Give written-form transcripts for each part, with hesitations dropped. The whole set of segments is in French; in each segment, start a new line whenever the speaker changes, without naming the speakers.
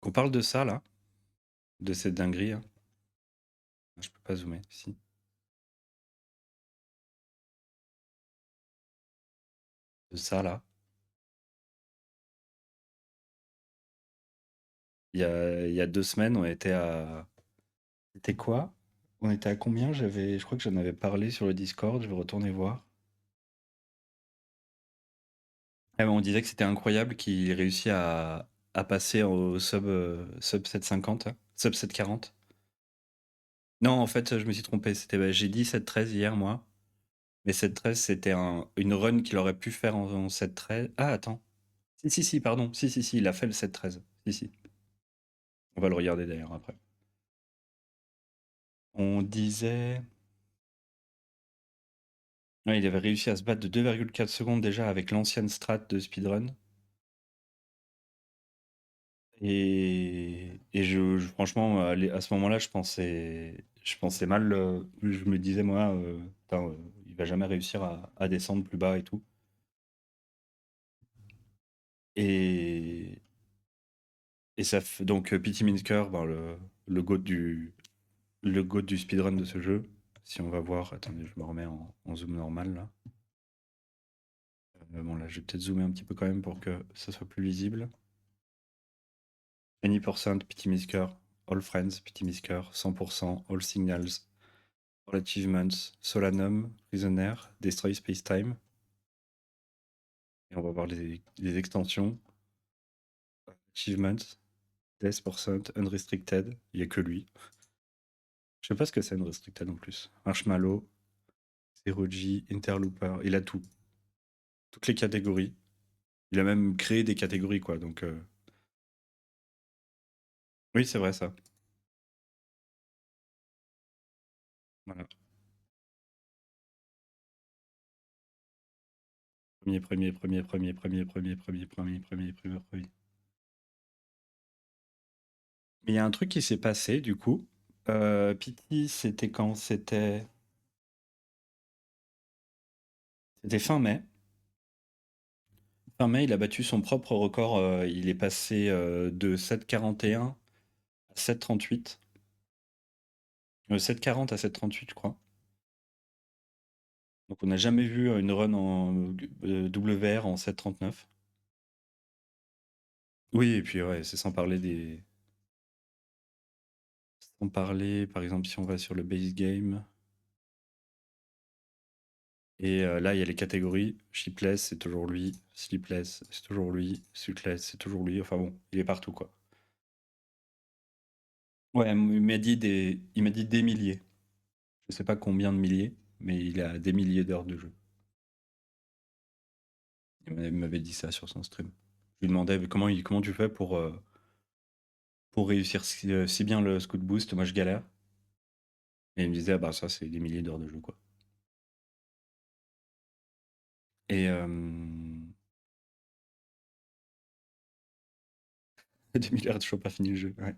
Qu'on parle de ça, là, de cette dinguerie, hein. Je peux pas zoomer, si. De ça, là. Il y a 2 semaines, on était à... C'était quoi? On était à combien? Je crois que j'en avais parlé sur le Discord, je vais retourner voir. Ah, on disait que c'était incroyable qu'il réussit à passer au sub 750, hein, sub 740. Non, en fait, je me suis trompé. J'ai dit 713 hier, moi. Mais 713, c'était une run qu'il aurait pu faire en 713. Ah, attends. Si, si, si, pardon. Si, si, si, il a fait le 713. Si, si. On va le regarder d'ailleurs après. On disait. Ouais, il avait réussi à se battre de 2,4 secondes déjà avec l'ancienne strat de speedrun. Et franchement, à ce moment-là, je pensais mal. Je me disais, moi, putain, il va jamais réussir à descendre plus bas et tout. Et, et ça fait donc Pity Minsker, ben, le GOAT du speedrun de ce jeu. Si on va voir, attendez, je me remets en zoom normal là. Bon, là, je vais peut-être zoomer un petit peu quand même pour que ça soit plus visible. Any% Pity Minsker, All Friends Pity Minsker, 100%, All Signals, All Achievements, Solanum, Prisoner, Destroy Space-Time. Et on va voir les extensions. Achievements, Death%, Unrestricted. Il n'y a que lui. Je sais pas ce que c'est Unrestricted en plus. Marshmallow, Zero G, Interlooper. Il a tout. Toutes les catégories. Il a même créé des catégories, quoi. Donc, oui, c'est vrai ça. Voilà. Premier. Mais il y a un truc qui s'est passé, du coup. Pity, c'était quand? C'était fin mai. Fin mai, il a battu son propre record. Il est passé de 7,41 à 7,38. 7,40 à 7,38, je crois. Donc on n'a jamais vu une run en WR en 7,39. Oui, et puis ouais, c'est sans parler des... Sans parler, par exemple, si on va sur le base game. Et là, il y a les catégories. Shipless, c'est toujours lui. Sleepless, c'est toujours lui. Suitless, c'est toujours lui. Enfin bon, il est partout, quoi. Ouais, il m'a dit des milliers. Je sais pas combien de milliers, mais il a des milliers d'heures de jeu. Il m'avait dit ça sur son stream. Je lui demandais comment tu fais pour réussir si bien le scout boost. Moi, je galère. Et il me disait, ah bah ça, c'est des milliers d'heures de jeu, quoi. Et 2000 heures, toujours pas fini le jeu. Ouais.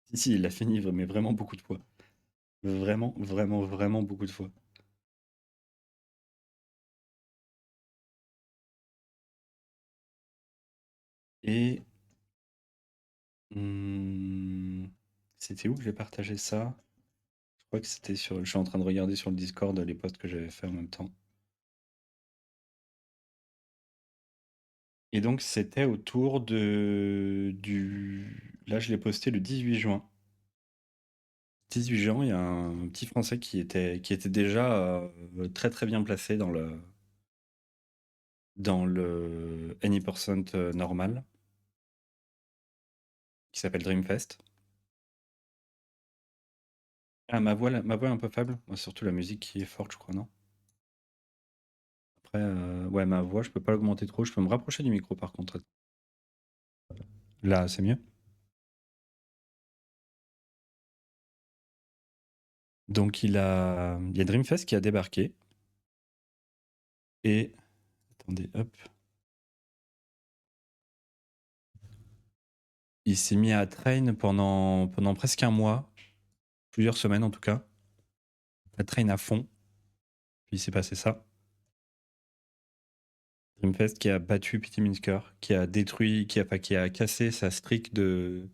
Si, si, il l'a fini, mais vraiment beaucoup de fois. Vraiment, vraiment, vraiment beaucoup de fois. Et hum, c'était où que j'ai partagé ça? Je crois que c'était sur. Je suis en train de regarder sur le Discord les posts que j'avais fait en même temps. Et donc, c'était autour du. Là, je l'ai posté le 18 juin. 18 juin, il y a un petit Français qui était déjà très très bien placé dans le Any% normal, qui s'appelle Dreamfest. Ah, ma voix est un peu faible. Moi, surtout la musique qui est forte, je crois, non? Après, ouais, ma voix, je peux pas l'augmenter trop. Je peux me rapprocher du micro, par contre. Là, c'est mieux. Donc, il y a Dreamfest qui a débarqué. Et, attendez, hop. Il s'est mis à train pendant presque un mois, plusieurs semaines en tout cas. À train à fond. Puis il s'est passé ça. Dreamfest qui a battu Pity Minsker, qui a détruit, qui a cassé sa streak de.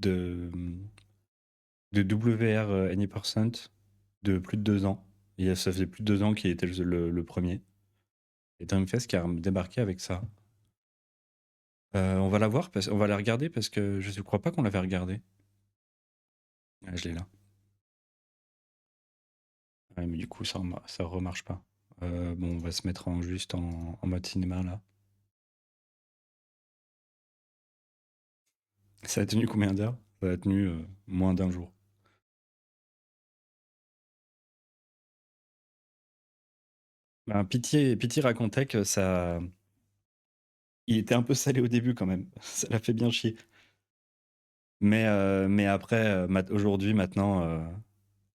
de, de WR Any% de plus de 2 ans. Et ça faisait plus de 2 ans qu'il était le premier. Et Dreamfest qui a débarqué avec ça. On va la voir, on va la regarder parce que je ne crois pas qu'on l'avait regardé. Ah, je l'ai là. Ouais, mais du coup, ça remarche pas. Bon, on va se mettre juste en mode cinéma là. Ça a tenu combien d'heures? Ça a tenu moins d'un jour. Ben, Pity racontait que ça. Il était un peu salé au début quand même. Ça l'a fait bien chier. Mais après, aujourd'hui, maintenant,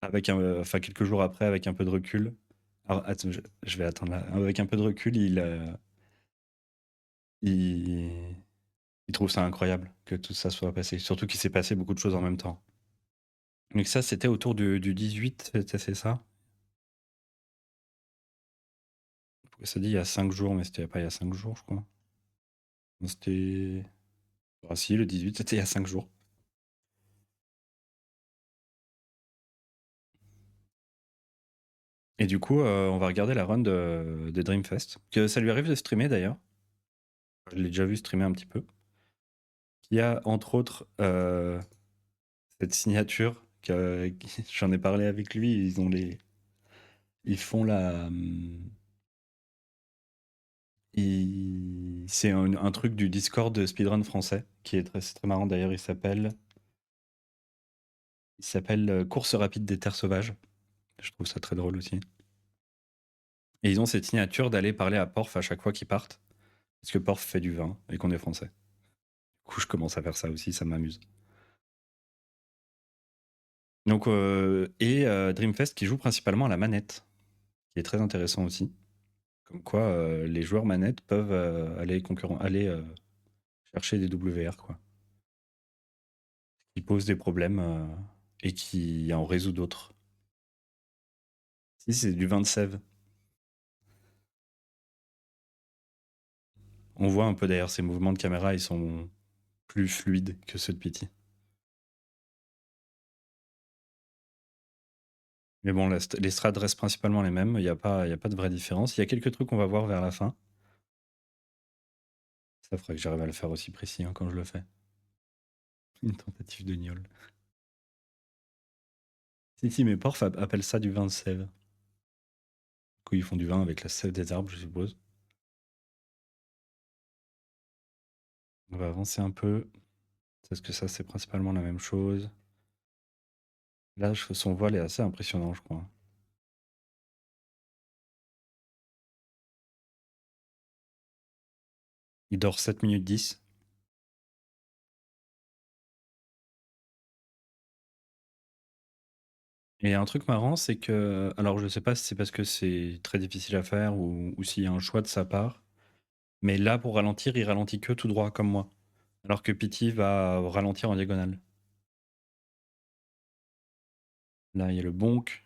enfin quelques jours après, avec un peu de recul. Alors, attends, je vais attendre là. Avec un peu de recul, il, il trouve ça incroyable que tout ça soit passé. Surtout qu'il s'est passé beaucoup de choses en même temps. Donc ça, c'était autour du 18, c'est ça? Ça dit il y a 5 jours, mais c'était pas il y a 5 jours, je crois. C'était. Ah si, le 18, c'était il y a 5 jours. Et du coup, on va regarder la run de Dreamfest. Que ça lui arrive de streamer d'ailleurs. Je l'ai déjà vu streamer un petit peu. Il y a entre autres cette signature j'en ai parlé avec lui. Ils font la. C'est un truc du Discord de speedrun français qui est c'est très marrant d'ailleurs. Il s'appelle Course rapide des terres sauvages. Je trouve ça très drôle aussi. Et ils ont cette signature d'aller parler à Porf à chaque fois qu'ils partent. Parce que Porf fait du vin et qu'on est français. Du coup, je commence à faire ça aussi, ça m'amuse. Donc, Dreamfest qui joue principalement à la manette, qui est très intéressant aussi. Comme quoi, les joueurs manettes peuvent aller chercher des WR, quoi. Qui posent des problèmes et qui en résout d'autres. Si, c'est du vin de sève. On voit un peu d'ailleurs ces mouvements de caméra, ils sont plus fluides que ceux de Pity. Mais bon, les strats restent principalement les mêmes, il y a pas de vraie différence. Il y a quelques trucs qu'on va voir vers la fin. Ça ferait que j'arrive à le faire aussi précis hein, quand je le fais. Une tentative de gnôle. Si, mais Porf appelle ça du vin de sève. Du coup, ils font du vin avec la sève des arbres, je suppose. On va avancer un peu. Parce que ça, c'est principalement la même chose. Là, son voile est assez impressionnant, je crois. Il dort 7 minutes 10. Et un truc marrant, c'est que. Alors, je sais pas si c'est parce que c'est très difficile à faire ou s'il y a un choix de sa part. Mais là, pour ralentir, il ralentit que tout droit, comme moi. Alors que Pity va ralentir en diagonale. Là, il y a le bonk.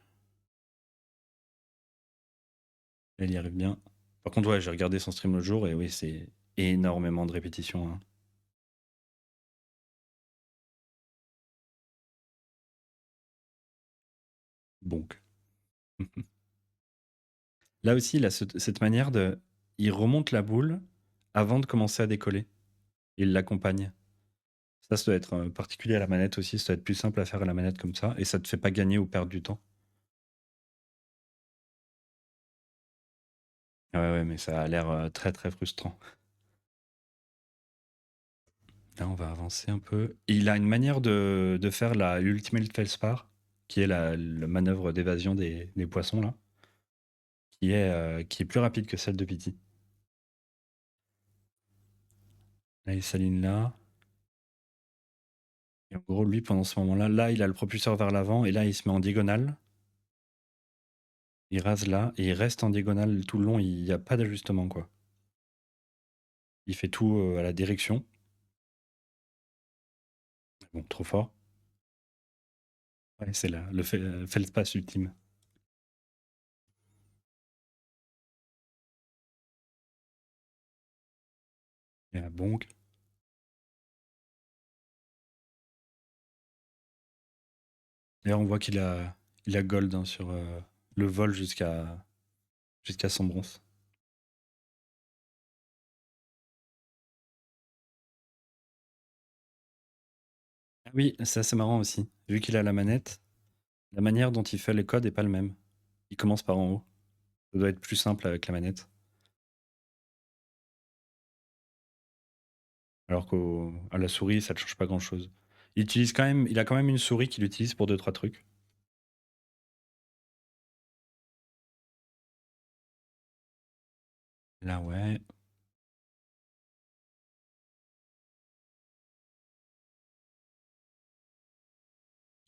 Elle y arrive bien. Par contre, ouais, j'ai regardé son stream le jour et oui, c'est énormément de répétitions, hein. Bonk. Là aussi, il a cette manière de. Il remonte la boule avant de commencer à décoller. Il l'accompagne. Ça doit être particulier à la manette aussi. Ça doit être plus simple à faire à la manette comme ça. Et ça te fait pas gagner ou perdre du temps. Ouais, ouais, mais ça a l'air très très frustrant. Là, on va avancer un peu. Il a une manière de faire l'Ultimate Felspar, qui est la manœuvre d'évasion des poissons, là, qui est plus rapide que celle de Pity. Là, il s'aligne là. Et en gros, lui, pendant ce moment-là, là, il a le propulseur vers l'avant, et là, il se met en diagonale. Il rase là, et il reste en diagonale tout le long, il n'y a pas d'ajustement, quoi. Il fait tout à la direction. Bon, trop fort. Ouais, c'est là, Feldspath ultime. Et la bonk. D'ailleurs, on voit il a gold hein, sur le vol jusqu'à son bronze. Ah oui, ça c'est marrant aussi. Vu qu'il a la manette, la manière dont il fait les codes est pas le même. Il commence par en haut. Ça doit être plus simple avec la manette. Alors qu'à la souris, ça ne change pas grand-chose. Il a quand même une souris qu'il utilise pour deux trois trucs. Là, ouais.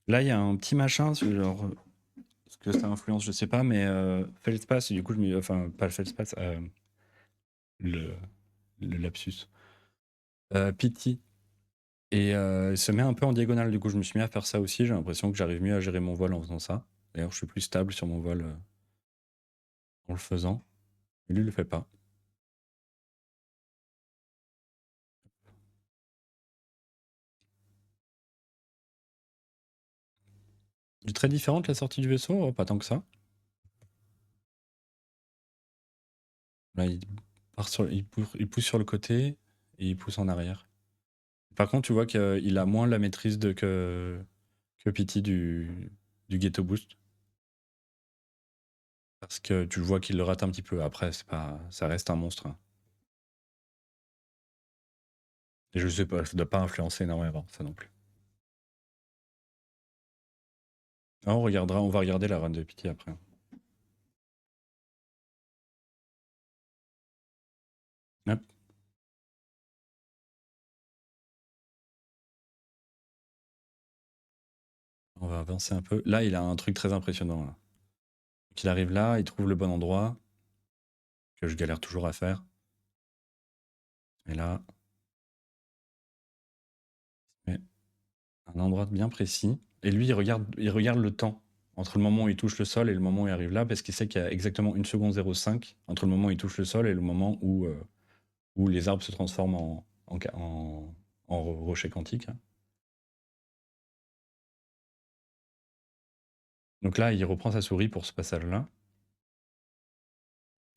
Là, il y a un petit machin, genre, ce que ça influence, je sais pas, mais Feldspath, du coup, enfin, pas le Feldspath, le, le lapsus. Pity. Et il se met un peu en diagonale, du coup, je me suis mis à faire ça aussi. J'ai l'impression que j'arrive mieux à gérer mon vol en faisant ça. D'ailleurs, je suis plus stable sur mon vol en le faisant. Et lui, il le fait pas. Il est très différente la sortie du vaisseau, pas tant que ça. Là, il pousse sur le côté et il pousse en arrière. Par contre, tu vois qu'il a moins la maîtrise que Pity du Ghetto Boost. Parce que tu le vois qu'il le rate un petit peu. Après, ça reste un monstre, hein. Et je sais pas, ça doit pas influencer énormément, ça non plus. Ah, on va regarder la run de Pity après. Hop, on va avancer un peu. Là, il a un truc très impressionnant, là. Donc, il arrive là, il trouve le bon endroit, que je galère toujours à faire. Et là, il met un endroit bien précis. Et lui, il regarde le temps entre le moment où il touche le sol et le moment où il arrive là, parce qu'il sait qu'il y a exactement 1 seconde 0,5 entre le moment où il touche le sol et le moment où les arbres se transforment en rocher quantique, hein. Donc là, il reprend sa souris pour ce passage-là.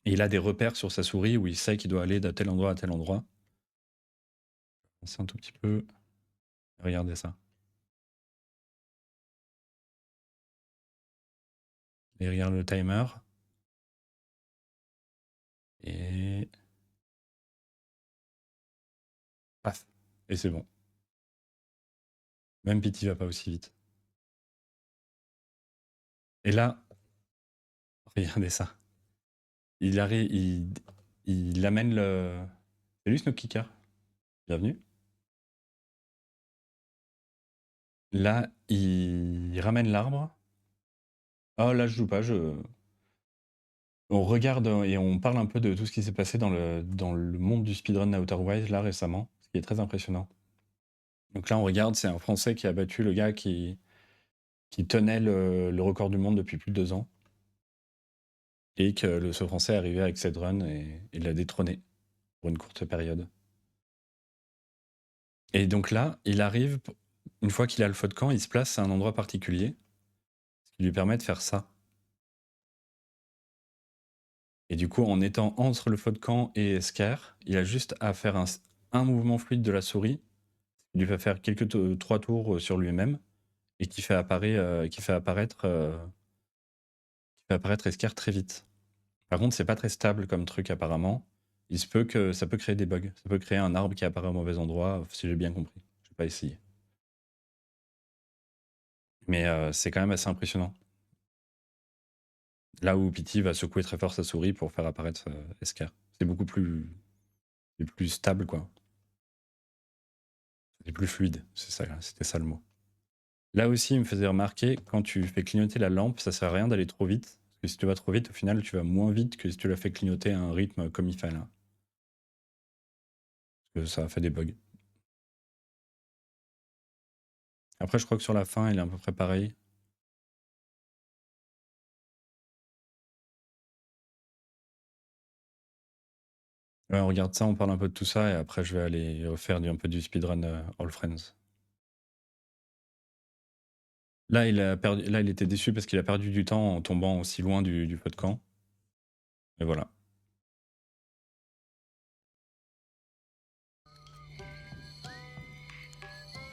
Et il a des repères sur sa souris où il sait qu'il doit aller de tel endroit à tel endroit. C'est un tout petit peu. Regardez ça. Et regarde le timer. Et. Paf. Et c'est bon. Même Pity va pas aussi vite. Et là, regardez ça. Il arrive, il amène le. Salut Snoop Kicker. Bienvenue. Là, il ramène l'arbre. Oh, là, je joue pas. On regarde et on parle un peu de tout ce qui s'est passé dans le monde du speedrun Outer Wilds là récemment, ce qui est très impressionnant. Donc là, on regarde, c'est un Français qui a battu le gars qui tenait le record du monde depuis plus de 2 ans. Et que ce Français est arrivé avec cette run et il l'a détrôné pour une courte période. Et donc là, il arrive, une fois qu'il a le feu de camp, il se place à un endroit particulier, ce qui lui permet de faire ça. Et du coup, en étant entre le feu de camp et Escar, il a juste à faire un mouvement fluide de la souris, qui lui fait faire 3 tours sur lui-même, et qui fait apparaître Escar très vite. Par contre, c'est pas très stable comme truc apparemment. Il se peut que ça peut créer des bugs. Ça peut créer un arbre qui apparaît au mauvais endroit, si j'ai bien compris. Je vais pas essayer. Mais c'est quand même assez impressionnant. Là où Pity va secouer très fort sa souris pour faire apparaître Escar. C'est beaucoup plus stable, quoi. C'est plus fluide, c'était ça le mot. Là aussi, il me faisait remarquer, quand tu fais clignoter la lampe, ça sert à rien d'aller trop vite. Parce que si tu vas trop vite, au final, tu vas moins vite que si tu la fais clignoter à un rythme comme il fait là. Parce que ça fait des bugs. Après, je crois que sur la fin, il est à peu près pareil. Ouais, on regarde ça, on parle un peu de tout ça, et après, je vais aller refaire un peu du speedrun All Friends. Là, là, il était déçu parce qu'il a perdu du temps en tombant aussi loin du feu de camp. Et voilà.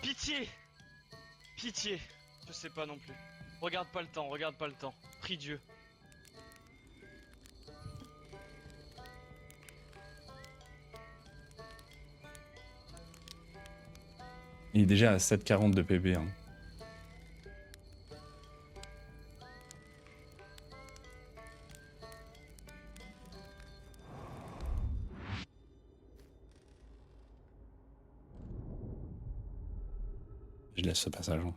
Pitié! Pitié! Je sais pas non plus. Regarde pas le temps, regarde pas le temps. Prie Dieu.
Il est déjà à 7,40 de PB. Hein. Je laisse ce passage. Hein.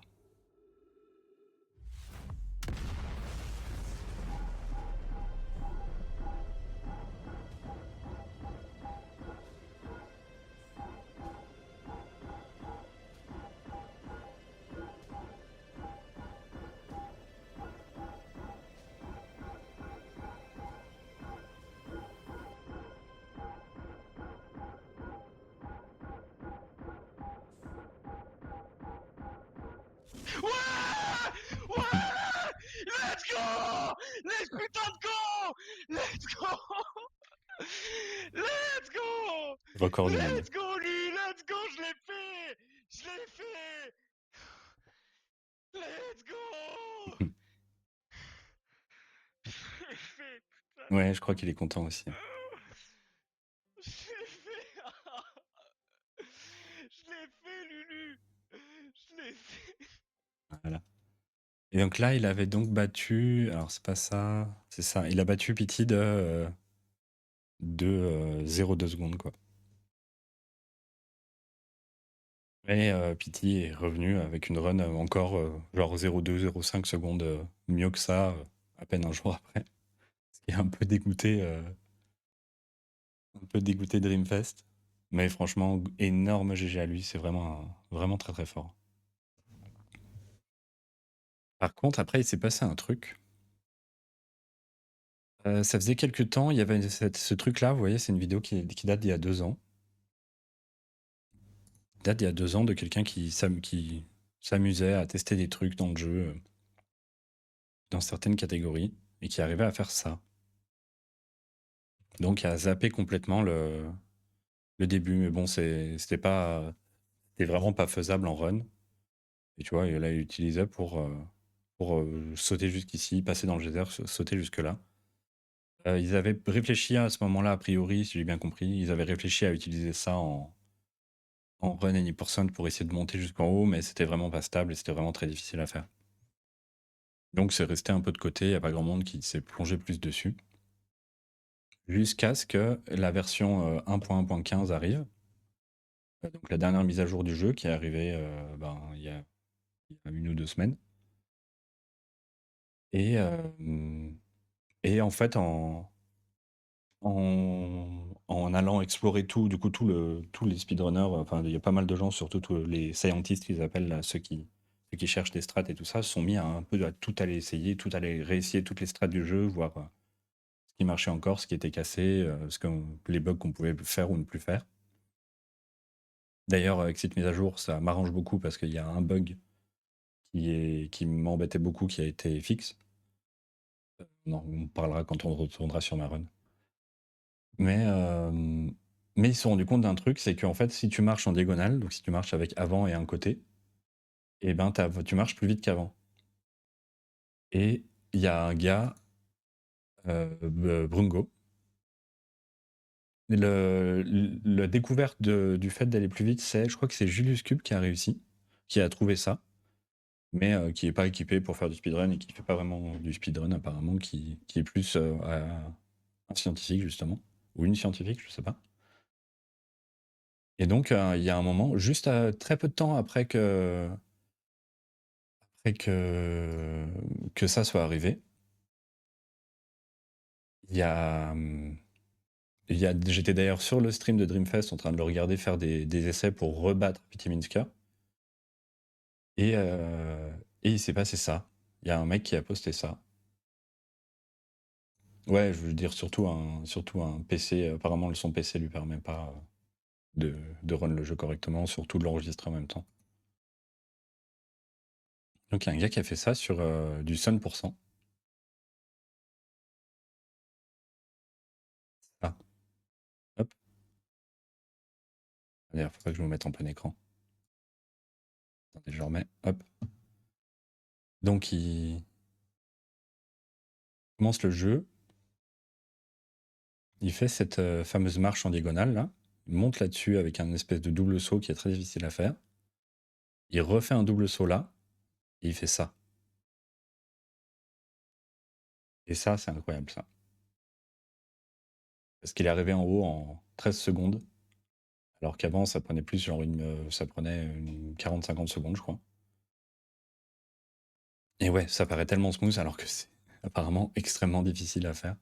Ouais! Ouais! Let's go! Let's putain de go! Let's go! Let's go!
Record du monde.
Let's go lui! Let's go! Je l'ai fait! Je l'ai fait! Let's go! Je l'ai fait, putain!
Ouais, je crois qu'il est content aussi.
Je l'ai fait! Je l'ai fait, Lulu! Je l'ai fait!
Voilà. Et donc là, il avait donc battu. Alors, c'est pas ça. C'est ça. Il a battu Pity de 0,2 secondes, quoi. Et Pity est revenu avec une run encore genre 0,2, 0,5 secondes mieux que ça, à peine un jour après. Ce qui est un peu dégoûté Dreamfest. Mais franchement, énorme GG à lui, c'est vraiment très très fort. Par contre, après, il s'est passé un truc. Ça faisait quelques temps, il y avait ce truc-là, vous voyez, c'est une vidéo qui date d'il y a 2 ans. Date d'il y a 2 ans de quelqu'un qui s'amusait à tester des trucs dans le jeu, dans certaines catégories, et qui arrivait à faire ça. Donc, à zapper complètement le début. Mais bon, c'était vraiment pas faisable en run. Et tu vois, et là, il utilisait pour sauter jusqu'ici, passer dans le geyser, sauter jusque-là. Ils avaient réfléchi à ce moment-là, a priori, si j'ai bien compris, ils avaient réfléchi à utiliser ça en run any% pour essayer de monter jusqu'en haut, mais c'était vraiment pas stable et c'était vraiment très difficile à faire. Donc c'est resté un peu de côté, il n'y a pas grand monde qui s'est plongé plus dessus. Jusqu'à ce que la version 1.1.15 arrive. Donc la dernière mise à jour du jeu qui est arrivée il y a 1 ou 2 semaines. Et, et en fait, en allant explorer tout, du coup, tous les speedrunners, enfin, il y a pas mal de gens, surtout tous les scientists qu'ils appellent, là, ceux qui cherchent des strats et tout ça, se sont mis à un peu à tout aller essayer, tout aller réessayer toutes les strats du jeu, voir ce qui marchait encore, ce qui était cassé, les bugs qu'on pouvait faire ou ne plus faire. D'ailleurs, avec cette mise à jour, ça m'arrange beaucoup parce qu'il y a un bug qui m'embêtait beaucoup, qui a été fixe. Non, on parlera quand on retournera sur ma run. Mais, mais ils se sont rendus compte d'un truc, c'est qu'en fait, si tu marches en diagonale, donc si tu marches avec avant et un côté, et ben tu marches plus vite qu'avant. Et il y a un gars, Brungo, la découverte du fait d'aller plus vite, je crois que c'est Julius Cube qui a réussi, qui a trouvé ça, mais qui n'est pas équipé pour faire du speedrun et qui fait pas vraiment du speedrun apparemment, qui est plus un scientifique justement, ou une scientifique, je sais pas. Et donc il y a un moment, juste très peu de temps après que ça soit arrivé, il y a, j'étais d'ailleurs sur le stream de Dreamfest en train de le regarder faire des essais pour rebattre Pitiminska. Et il s'est passé ça. Il y a un mec qui a posté ça. Ouais, je veux dire surtout un PC. Apparemment, son PC lui permet pas de run le jeu correctement, surtout de l'enregistrer en même temps. Donc il y a un gars qui a fait ça sur du Sun pour cent. Ah, hop. D'ailleurs, faut pas que je me mette en plein écran. Attendez, je le remets. Hop. Donc il commence le jeu. Il fait cette fameuse marche en diagonale là. Il monte là-dessus avec un espèce de double saut qui est très difficile à faire. Il refait un double saut là. Et il fait ça. Et ça, c'est incroyable ça. Parce qu'il est arrivé en haut en 13 secondes. Alors qu'avant, ça prenait plus, genre ça prenait une 40-50 secondes, je crois. Et ouais, ça paraît tellement smooth alors que c'est apparemment extrêmement difficile à faire.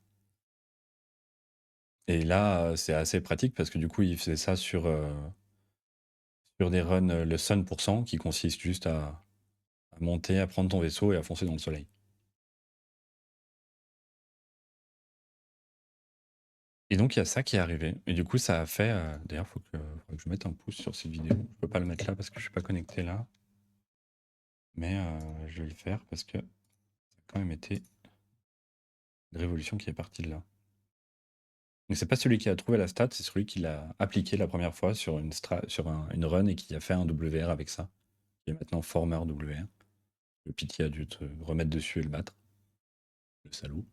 Et là, c'est assez pratique parce que du coup, il faisait ça sur des runs, le Sun pour cent, qui consiste juste à monter, à prendre ton vaisseau et à foncer dans le soleil. Et donc, il y a ça qui est arrivé. Et du coup, ça a fait. D'ailleurs, faut que je mette un pouce sur cette vidéo. Je peux pas le mettre là parce que je suis pas connecté là. Mais je vais le faire parce que ça a quand même été une révolution qui est partie de là. Mais c'est pas celui qui a trouvé la stat, c'est celui qui l'a appliqué la première fois sur une run et qui a fait un WR avec ça. Qui est maintenant former WR. Le pitié a dû te remettre dessus et le battre. Le salaud.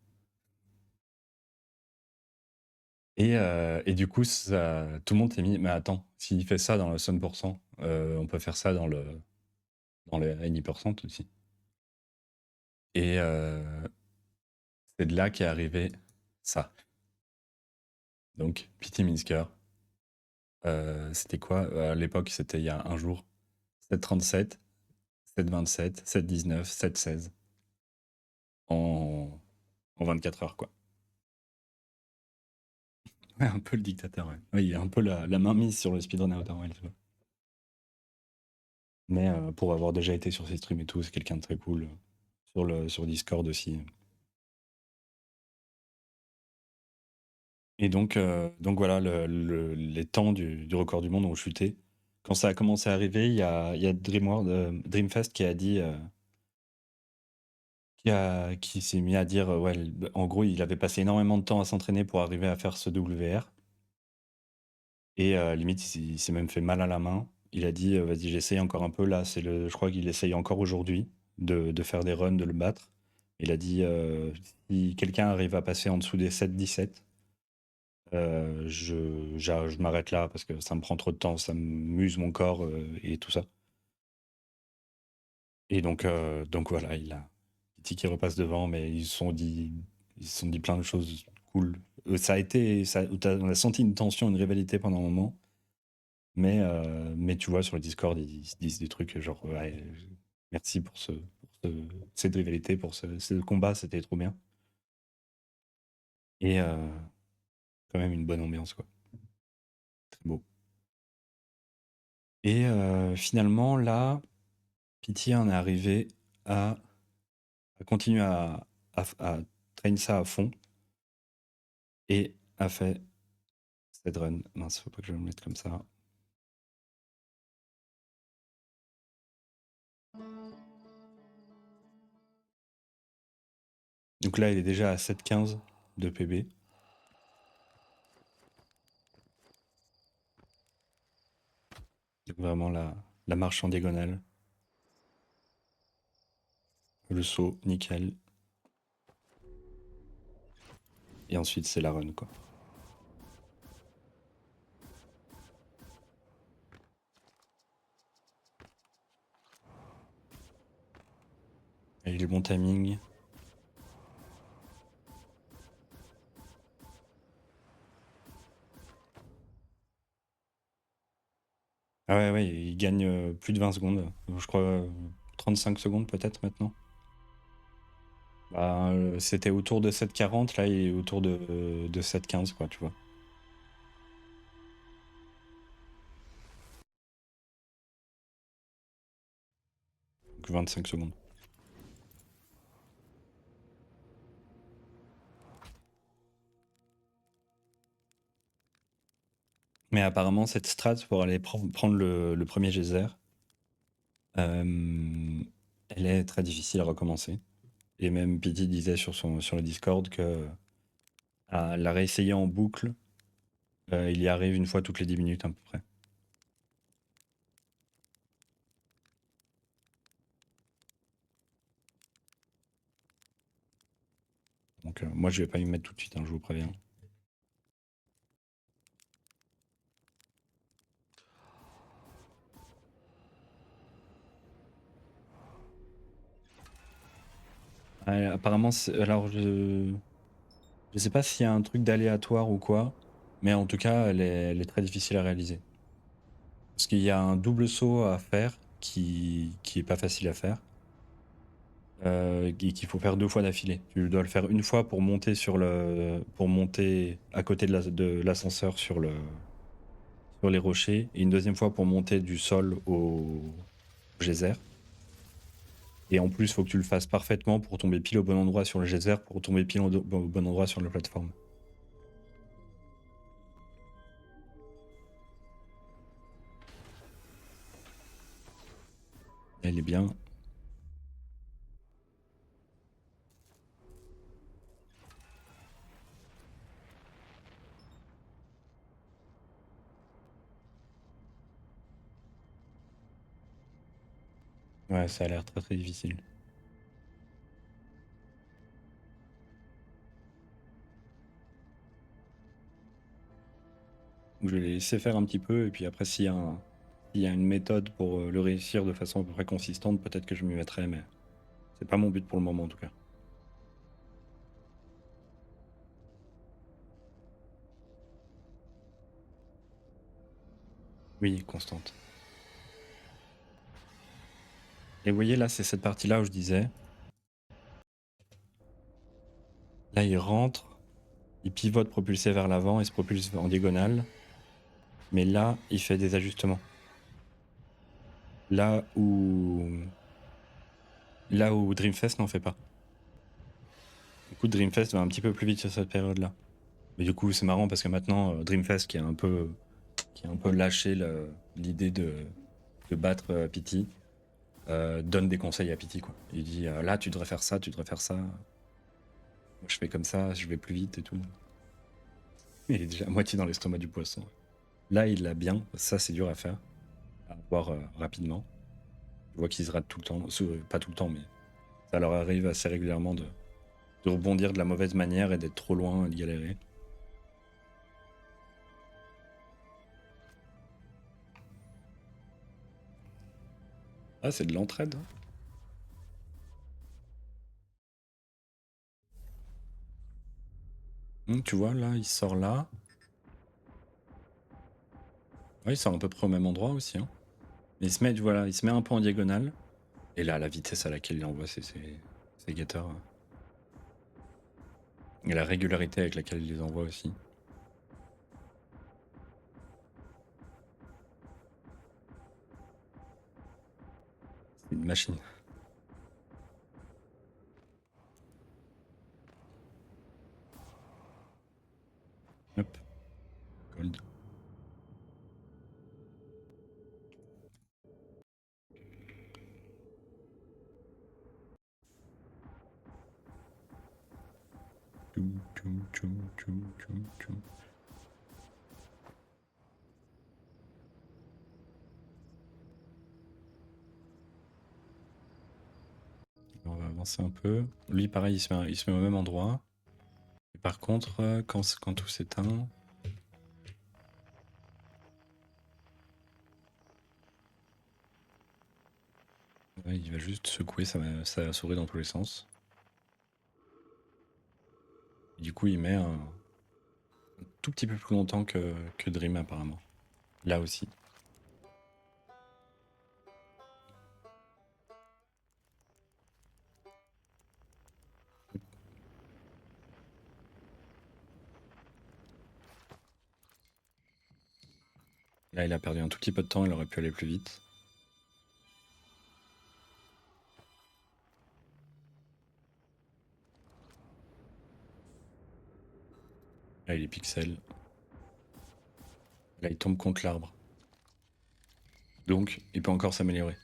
Et du coup, tout le monde s'est mis. Mais attends, s'il fait ça dans le 100%, on peut faire ça dans les 90% aussi. Et c'est de là qu'est arrivé ça. Donc, Pity Minsker. C'était quoi? À l'époque, c'était il y a un jour. 7,37, 7,27, 7,19, 7,16 en, en 24 heures, quoi. Ouais, un peu le dictateur, ouais. Oui, il a un peu la main mise sur le speedrun Outer Wilds, ouais. Mais pour avoir déjà été sur ses streams et tout, c'est quelqu'un de très cool. Sur Discord aussi. Et donc voilà, les temps du record du monde ont chuté. Quand ça a commencé à arriver, il y a Dreamfest qui a dit, qui s'est mis à dire, ouais, en gros, il avait passé énormément de temps à s'entraîner pour arriver à faire ce WR. Et limite, il s'est même fait mal à la main. Il a dit, vas-y, j'essaye encore un peu. Là, je crois qu'il essaye encore aujourd'hui de faire des runs, de le battre. Il a dit, si quelqu'un arrive à passer en dessous des 7,17, je m'arrête là parce que ça me prend trop de temps, ça m'use mon corps et tout ça. Et donc voilà, il a Titi qui repasse devant, mais ils se sont dit plein de choses cool. Ça a été, on a senti une tension, une rivalité pendant un moment, mais tu vois, sur le Discord, ils se disent des trucs genre, ouais, merci pour cette rivalité, pour ce combat, c'était trop bien. Et quand même une bonne ambiance, quoi. Très beau. Et finalement, là, Pity en est arrivé à continuer à traîner ça à fond et a fait cette run. Mince, faut pas que je me mette comme ça. Donc là, il est déjà à 7,15 de PB. Donc vraiment la marche en diagonale. Le saut, nickel. Et ensuite, c'est la run, quoi. Et le bon timing. Ah ouais, ouais, il gagne plus de 20 secondes. Je crois 35 secondes peut-être maintenant. Bah, c'était autour de 7,40, là il est autour de 7,15, quoi, tu vois. Donc 25 secondes. Mais apparemment, cette strat pour aller prendre le premier geyser, elle Elle est très difficile à recommencer. Et même Pity disait sur le Discord que à la réessayer en boucle, il y arrive une fois toutes les 10 minutes à peu près. Donc moi je vais pas y mettre tout de suite, hein, je vous préviens. Apparemment, alors je sais pas s'il y a un truc d'aléatoire ou quoi, mais en tout cas elle est très difficile à réaliser. Parce qu'il y a un double saut à faire qui est pas facile à faire. Et qu'il faut faire 2 fois d'affilée. Tu dois le faire une fois pour monter pour monter à côté de l'ascenseur sur les rochers, et une deuxième fois pour monter du sol au geyser. Et en plus, il faut que tu le fasses parfaitement pour tomber pile au bon endroit sur le geyser, pour tomber pile au bon endroit sur la plateforme. Elle est bien. Ouais, ça a l'air très très difficile. Donc je vais les laisser faire un petit peu, et puis après, s'il y a une méthode pour le réussir de façon à peu près consistante, peut-être que je m'y mettrai, mais c'est pas mon but pour le moment en tout cas. Oui, constante. Et vous voyez là, c'est cette partie-là où je disais. Là, il rentre, il pivote propulsé vers l'avant et se propulse en diagonale. Mais là, il fait des ajustements. Là où Dreamfest n'en fait pas. Du coup, Dreamfest va un petit peu plus vite sur cette période-là. Mais du coup, c'est marrant parce que maintenant, Dreamfest qui a un peu lâché l'idée de battre Pity, donne des conseils à Pity, quoi. Il dit là, tu devrais faire ça, tu devrais faire ça. Moi, je fais comme ça, je vais plus vite et tout. Il est déjà à moitié dans l'estomac du poisson. Là, il l'a bien. Ça, c'est dur à faire, à voir rapidement. Je vois qu'ils se ratent tout le temps. Pas tout le temps, mais ça leur arrive assez régulièrement de rebondir de la mauvaise manière et d'être trop loin et de galérer. Ah, c'est de l'entraide. Tu vois, là, il sort là. Ouais, il sort à peu près au même endroit aussi. Hein. Mais il se met un peu en diagonale. Et là, la vitesse à laquelle il envoie ses guetteurs. Et la régularité avec laquelle il les envoie aussi. C'est une machine. Hop. Gold. On va avancer un peu. Lui, pareil, il se met au même endroit. Et par contre, quand tout s'éteint. Ouais, il va juste secouer sa souris dans tous les sens. Et du coup, il met un tout petit peu plus longtemps que Dream, apparemment. Là aussi. Là, il a perdu un tout petit peu de temps, il aurait pu aller plus vite. Là, il est pixel. Là, il tombe contre l'arbre. Donc, il peut encore s'améliorer.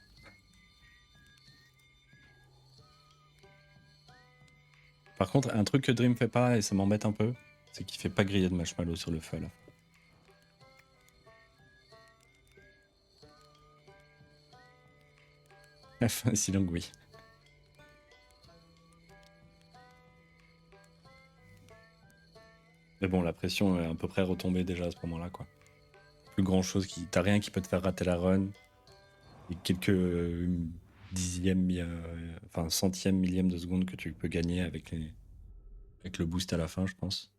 Par contre, un truc que Dream fait pas, et ça m'embête un peu, c'est qu'il fait pas griller de marshmallow sur le feu là. Si donc oui. Mais bon, la pression est à peu près retombée déjà à ce moment-là, quoi. Plus grand chose qui. T'as rien qui peut te faire rater la run. Et quelques dixièmes, enfin centièmes, millièmes de seconde que tu peux gagner avec le boost à la fin, je pense.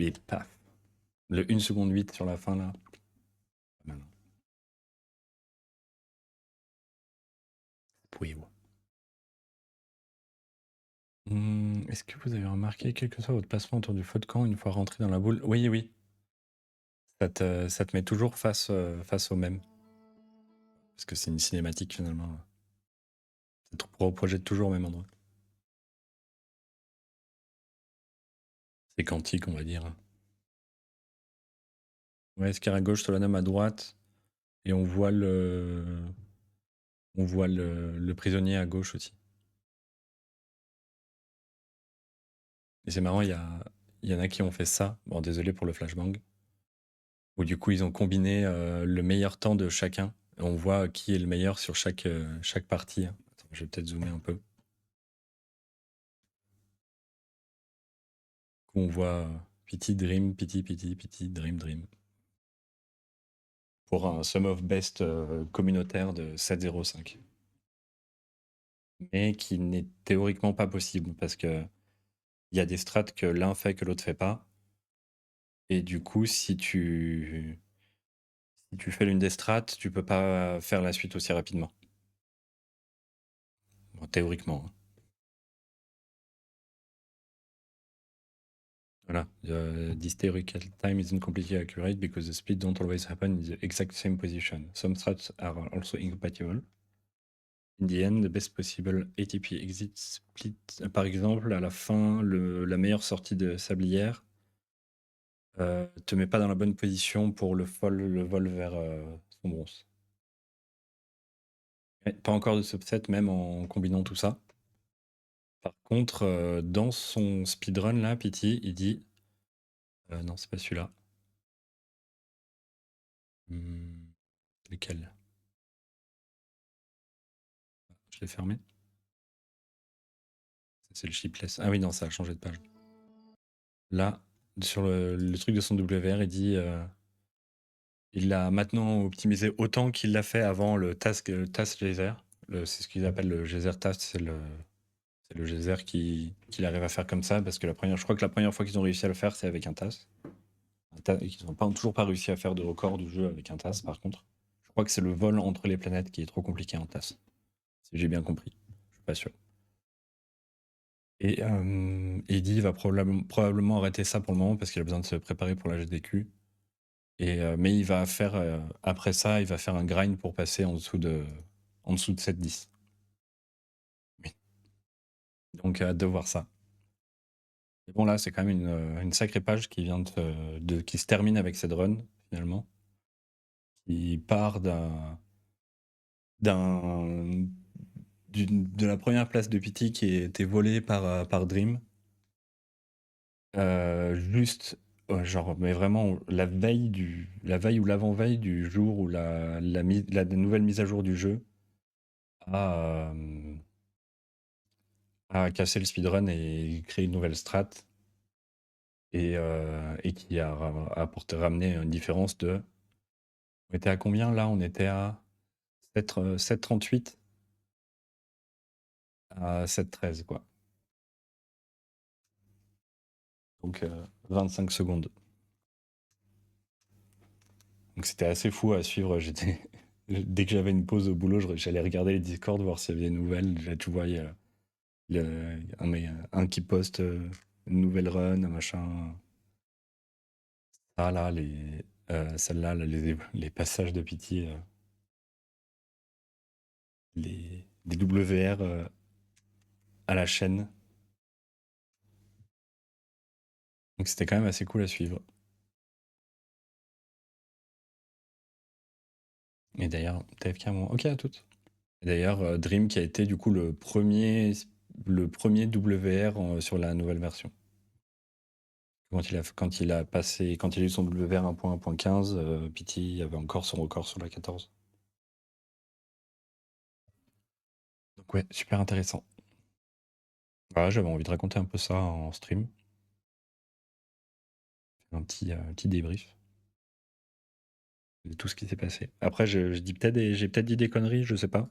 Mais paf. Le 1 seconde 8 sur la fin là. Pas mal. Pouillou. Est-ce que vous avez remarqué quel que soit votre placement autour du feu de camp une fois rentré dans la boule? Oui, oui. Ça te met toujours face au même. Parce que c'est une cinématique finalement. Ça te projette toujours au même endroit. C'est quantique, on va dire. Ouais, Scar à gauche, Solanum à droite. Et on voit le prisonnier à gauche aussi. Et c'est marrant, il y en a qui ont fait ça. Bon, désolé pour le flashbang. Où du coup, ils ont combiné le meilleur temps de chacun. Et on voit qui est le meilleur sur chaque partie. Attends, je vais peut-être zoomer un peu. On voit Pity Dream, Pity Pity Pity Dream Dream. Pour un sum of best communautaire de 7,05. Mais qui n'est théoriquement pas possible parce que il y a des strats que l'un fait que l'autre fait pas. Et du coup, si tu fais l'une des strats, tu peux pas faire la suite aussi rapidement. Bon, théoriquement, hein. Voilà. This theoretical time isn't completely accurate because the split don't always happen in the exact same position. Some strats are also incompatible. In the end, the best possible ATP exit split. Par exemple, à la fin, la meilleure sortie de sablière te met pas dans la bonne position pour le vol vers son bronze. Pas encore de subset, même en combinant tout ça. Par contre, dans son speedrun, là, Pity, il dit... non, c'est pas celui-là. Lequel? Je l'ai fermé. C'est le shipless. Ah oui, non, ça a changé de page. Là, sur le truc de son WR, il dit... il l'a maintenant optimisé autant qu'il l'a fait avant le task geyser. C'est ce qu'ils appellent le geyser task, c'est le geyser qu'il arrive à faire comme ça, parce que je crois que la première fois qu'ils ont réussi à le faire, c'est avec un TAS. Et qu'ils n'ont toujours pas réussi à faire de record du jeu avec un TAS, par contre. Je crois que c'est le vol entre les planètes qui est trop compliqué en TAS. Si j'ai bien compris. Je suis pas sûr. Et Eddie va probablement arrêter ça pour le moment parce qu'il a besoin de se préparer pour la GDQ. Mais il va faire, après ça, il va faire un grind pour passer en dessous de 7-10. Oui. Donc, hâte de voir ça. Et bon, là, c'est quand même une sacrée page qui vient qui se termine avec cette run, finalement. Qui part de la première place de Pity qui a été volée par Dream. Juste, genre, mais vraiment, la veille ou l'avant-veille du jour où la nouvelle mise à jour du jeu a cassé le speedrun et créé une nouvelle strat. Et qui a ramené une différence de. On était à combien là? On était à 7,38 à 7,13 quoi. Donc 25 secondes. Donc c'était assez fou à suivre. Dès que j'avais une pause au boulot, j'allais regarder les Discord, voir s'il y avait des nouvelles. Là, tu vois, Un qui poste une nouvelle run, un machin. Ça, là, celle-là, là, les passages de pitié, les WR à la chaîne. Donc c'était quand même assez cool à suivre. Et d'ailleurs, TFK, ok, à toutes. Et d'ailleurs, Dream qui a été du coup le premier WR sur la nouvelle version. Quand il a eu son WR 1.1.15, Pity avait encore son record sur la 14. Donc ouais, super intéressant. Voilà, j'avais envie de raconter un peu ça en stream. Un petit débrief de tout ce qui s'est passé. Après, j'ai peut-être dit des conneries, je sais pas.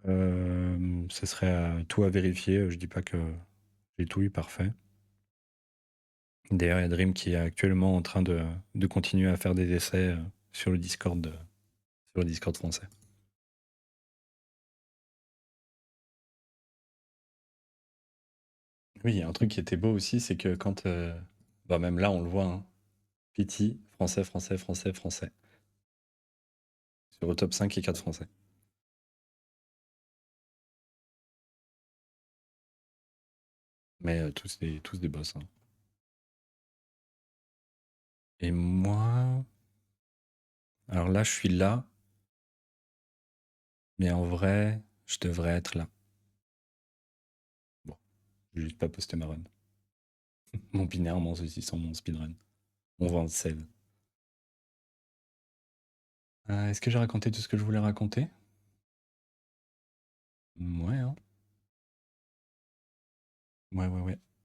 Ce serait tout à vérifier. Je dis pas que j'ai tout eu parfait. D'ailleurs, il y a Dream qui est actuellement en train de continuer à faire des essais sur le Discord, sur le Discord français. Oui, il y a un truc qui était beau aussi, c'est que quand, bah même là, on le voit, hein, Pity, français, français, français, français, sur le top 5 et 4 français. Mais tous des boss, hein. Et moi, alors là, je suis là, mais en vrai, je devrais être là. Bon, je vais juste pas poster ma run. Mon binaire, mon ceci sans mon speedrun. On va en save. Est-ce que j'ai raconté tout ce que je voulais raconter? Ouais, hein. Ouais, ouais, ouais.